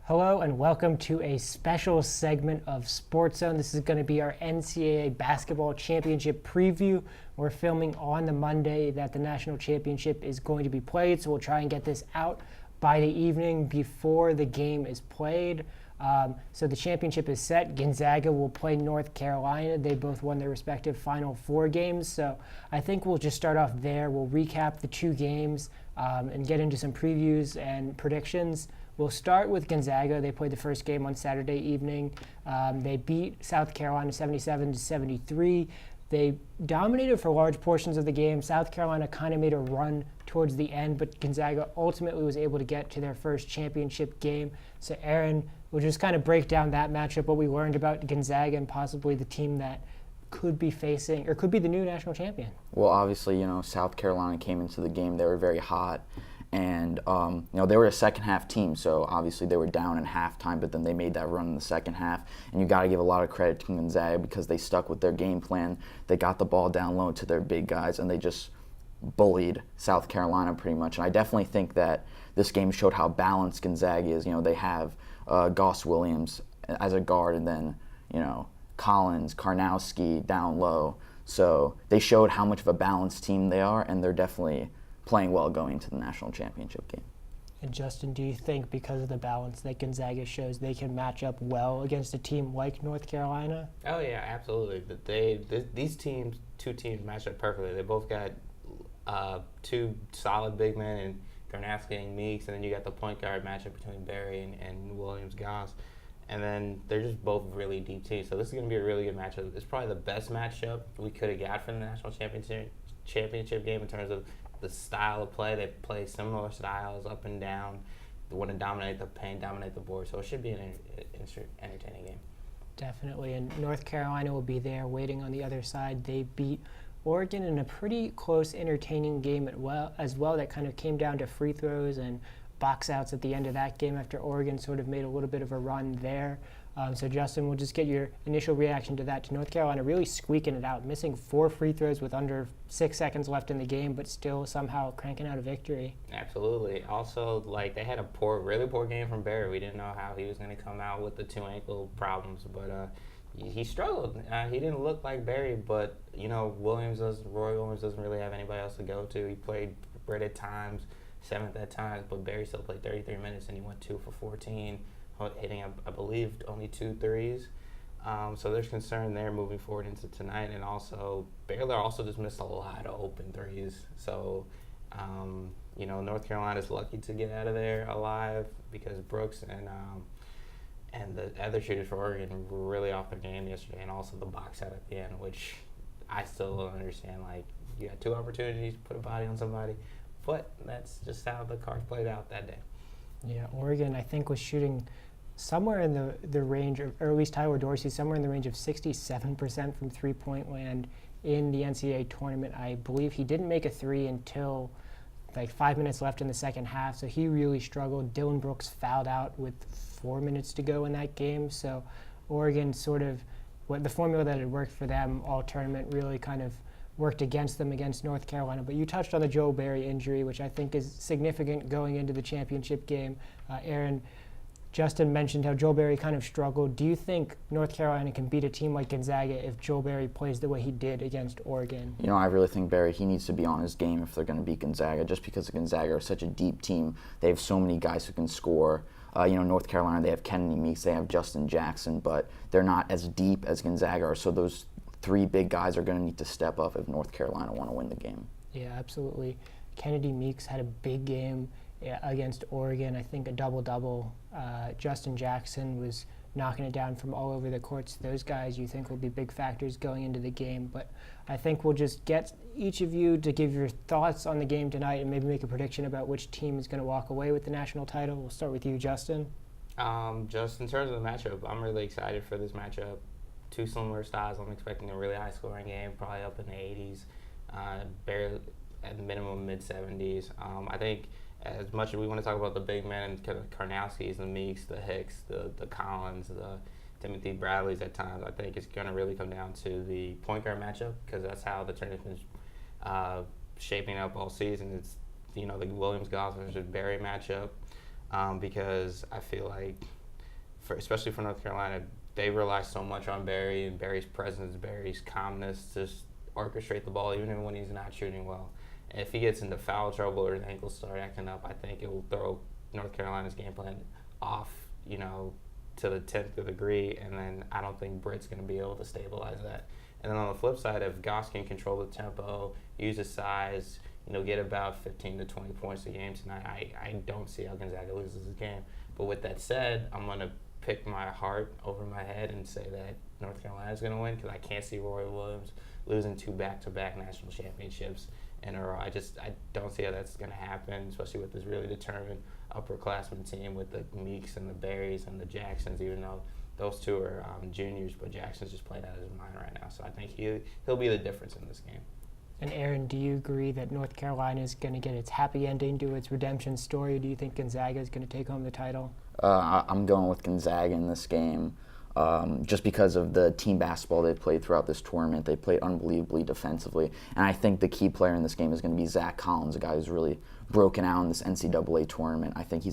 Hello and welcome to a special segment of SportsZone. This is going to be our NCAA Basketball Championship preview. We're filming on the Monday that the national championship is going to be played, so we'll try and get this out by the evening before the game is played. So the championship is set. Gonzaga will play North Carolina. They both won their respective Final Four games, so I think we'll just start off there. We'll recap the two games and get into some previews and predictions. We'll start with Gonzaga. They played the first game on Saturday evening. They beat South Carolina 77-73. They dominated for large portions of the game. South Carolina kind of made a run towards the end, but Gonzaga ultimately was able to get to their first championship game. So Aaron, we'll just kind of break down that matchup, what we learned about Gonzaga and possibly the team that could be facing, or could be the new national champion. Well, obviously, South Carolina came into the game. They were very hot. And, they were a second-half team, so obviously they were down in halftime, but then they made that run in the second half. And you got to give a lot of credit to Gonzaga because they stuck with their game plan. They got the ball down low to their big guys, and they just bullied South Carolina pretty much. And I definitely think that this game showed how balanced Gonzaga is. They have Goss Williams as a guard, and then, Collins, Karnowski down low. So they showed how much of a balanced team they are, and they're definitely playing well going into the national championship game. And Justin, do you think because of the balance that Gonzaga shows, they can match up well against a team like North Carolina? Oh yeah, absolutely. These two teams match up perfectly. They both got two solid big men and Karnowski and Meeks, and then you got the point guard matchup between Barry and Williams-Goss. And then they're just both really deep teams. So this is going to be a really good matchup. It's probably the best matchup we could have got for the national championship game in terms of the style of play. They play similar styles up and down. They want to dominate the paint, dominate the board. So it should be an entertaining game. Definitely. And North Carolina will be there waiting on the other side. They beat Oregon in a pretty close, entertaining game as well that kind of came down to free throws and box outs at the end of that game after Oregon sort of made a little bit of a run there. So Justin, we'll just get your initial reaction to that. To North Carolina really squeaking it out, missing 4 free throws with under 6 seconds left in the game, but still somehow cranking out a victory. Absolutely. Also, they had a really poor game from Barry. We didn't know how he was going to come out with the 2 ankle problems, but he struggled. He didn't look like Barry, but Roy Williams doesn't really have anybody else to go to. He played Britt at times, 7th at times, but Barry still played 33 minutes and he went 2 for 14. Hitting, I believe, only 2 threes. So there's concern there moving forward into tonight. And also, Baylor also just missed a lot of open threes. So, North Carolina's lucky to get out of there alive because Brooks and the other shooters for Oregon were really off their game yesterday. And also the box out at the end, which I still don't understand. You got 2 opportunities to put a body on somebody. But that's just how the cards played out that day. Yeah, Oregon, I think, was shooting somewhere in the range of, or at least Tyler Dorsey, somewhere in the range of 67% from three-point land in the NCAA tournament. I believe he didn't make a 3 until 5 minutes left in the second half, so he really struggled. Dylan Brooks fouled out with 4 minutes to go in that game, so Oregon sort of, the formula that had worked for them all tournament really kind of worked against them against North Carolina. But you touched on the Joe Barry injury, which I think is significant going into the championship game. Aaron, Justin mentioned how Joe Barry kind of struggled. Do you think North Carolina can beat a team like Gonzaga if Joe Barry plays the way he did against Oregon? I really think Barry, he needs to be on his game if they're going to beat Gonzaga, just because Gonzaga are such a deep team. They have so many guys who can score. North Carolina, they have Kennedy Meeks, they have Justin Jackson, but they're not as deep as Gonzaga are, so those 3 big guys are going to need to step up if North Carolina want to win the game. Yeah, absolutely. Kennedy Meeks had a big game against Oregon, I think a double-double. Justin Jackson was knocking it down from all over the courts. Those guys you think will be big factors going into the game. But I think we'll just get each of you to give your thoughts on the game tonight and maybe make a prediction about which team is going to walk away with the national title. We'll start with you, Justin. Just in terms of the matchup, I'm really excited for this matchup. 2 similar styles. I'm expecting a really high-scoring game, probably up in the 80s, barely at the minimum mid-70s. I think as much as we want to talk about the big men and kind of Karnowski's, the Meeks, the Hicks, the Collins, the Timothy Bradleys at times, I think it's going to really come down to the point guard matchup because that's how the tournament's shaping up all season. It's the Williams-Goss versus Barry matchup because I feel like especially for North Carolina, they rely so much on Barry and Barry's presence, Barry's calmness to orchestrate the ball even when he's not shooting well. And if he gets into foul trouble or his ankles start acting up, I think it will throw North Carolina's game plan off, to the 10th degree, and then I don't think Britt's going to be able to stabilize that. And then on the flip side, if Goss can control the tempo, use his size, get about 15 to 20 points a game tonight, I don't see how Gonzaga loses this game. But with that said, I'm going to pick my heart over my head and say that North Carolina is going to win because I can't see Roy Williams losing 2 back-to-back national championships in a row. I don't see how that's going to happen, especially with this really determined upperclassmen team with the Meeks and the Berries and the Jacksons, even though those two are juniors, but Jackson's just playing out of his mind right now. So I think he'll be the difference in this game. And Aaron, do you agree that North Carolina is going to get its happy ending to its redemption story? Do you think Gonzaga is going to take home the title? I'm going with Gonzaga in this game. Just because of the team basketball they've played throughout this tournament. They played unbelievably defensively. And I think the key player in this game is going to be Zach Collins, a guy who's really broken out in this NCAA tournament. I think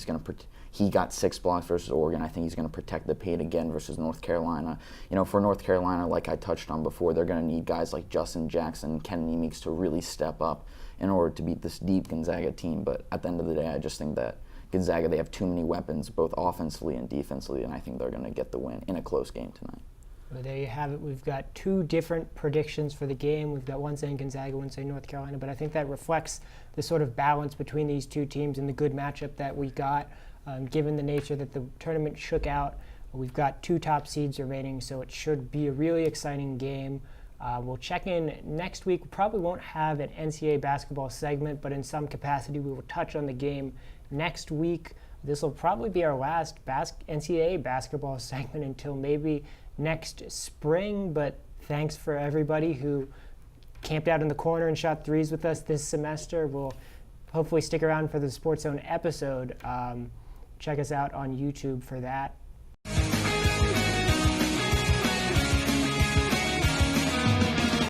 he got 6 blocks versus Oregon. I think he's going to protect the paint again versus North Carolina. For North Carolina, like I touched on before, they're going to need guys like Justin Jackson, Kennedy Meeks to really step up in order to beat this deep Gonzaga team. But at the end of the day, I just think that Gonzaga, they have too many weapons, both offensively and defensively, and I think they're going to get the win in a close game tonight. Well, there you have it. We've got 2 different predictions for the game. We've got one saying Gonzaga, one saying North Carolina, but I think that reflects the sort of balance between these 2 teams and the good matchup that we got. Given the nature that the tournament shook out, we've got 2 top seeds remaining, so it should be a really exciting game. We'll check in next week. We probably won't have an NCAA basketball segment, but in some capacity we will touch on the game next week. This will probably be our last NCAA basketball segment until maybe next spring, but thanks for everybody who camped out in the corner and shot threes with us this semester. We'll hopefully stick around for the SportsZone episode. Check us out on YouTube for that.